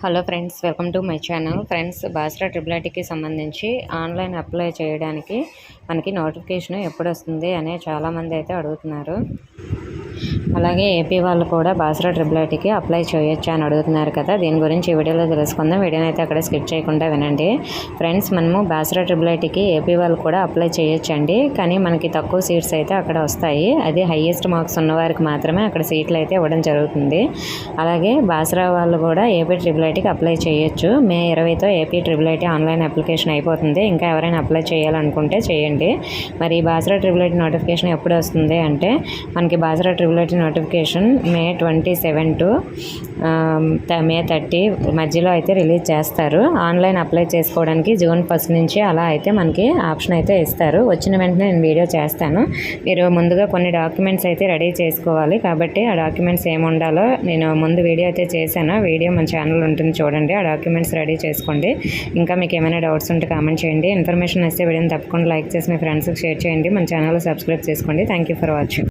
Hello friends, welcome to my channel. Friends, Basara triple ఐటీకి సంబంధించి online apply చేయడానికి మనకి నోటిఫికేషన్ ఎప్పుడు వస్తుంది అనే చాలామంది అయితే అడుగుతున్నారు. అలాగే ఏపీ వాళ్ళు కూడా బాసరా ట్రిపుల్ ఐటీకి అప్లై చేయొచ్చా అని అడుగుతున్నారు కదా. దీని గురించి ఈ వీడియోలో తెలుసుకుందాం. వీడియోని అయితే అక్కడ స్కిప్ చేయకుండా వినండి. ఫ్రెండ్స్, మనము బాసరా ట్రిపుల్ ఐటీకి ఏపీ వాళ్ళు కూడా అప్లై చేయొచ్చండి. కానీ మనకి తక్కువ సీట్స్ అయితే అక్కడ వస్తాయి. అది హైయెస్ట్ మార్క్స్ ఉన్న వారికి మాత్రమే అక్కడ సీట్లు అయితే ఇవ్వడం జరుగుతుంది. అలాగే బాసరా వాళ్ళు కూడా ఏపీ ట్రిపుల్ ఐటీకి అప్లై చేయొచ్చు. మే 20తో AP triple IT online application అయిపోతుంది. ఇంకా ఎవరైనా అప్లై చేయాలనుకుంటే చేయండి. మరి బాసరా ట్రిపుల్ ఐటీ నోటిఫికేషన్ ఎప్పుడు వస్తుంది అంటే, మనకి Basara triple IT notification May 27 to May 30 మధ్యలో అయితే రిలీజ్ చేస్తారు. ఆన్లైన్ అప్లై చేసుకోవడానికి జూన్ 1 నుంచి అలా అయితే మనకి ఆప్షన్ అయితే ఇస్తారు. వచ్చిన వెంటనే నేను వీడియో చేస్తాను. మీరు ముందుగా కొన్ని డాక్యుమెంట్స్ అయితే రెడీ చేసుకోవాలి. కాబట్టి ఆ డాక్యుమెంట్స్ ఏమి ఉండాలో నేను ముందు వీడియో అయితే చేశాను. వీడియో మన ఛానల్ ఉంటుంది, చూడండి. ఆ డాక్యుమెంట్స్ రెడీ చేసుకోండి. ఇంకా మీకు ఏమైనా డౌట్స్ ఉంటే కామెంట్ చేయండి. ఇన్ఫర్మేషన్ వస్తే వీడియోని తప్పకుండా లైక్ చేసి మీ ఫ్రెండ్స్కి షేర్ చేయండి. మన ఛానల్ సబ్స్క్రైబ్ చేసుకోండి. Thank you for watching.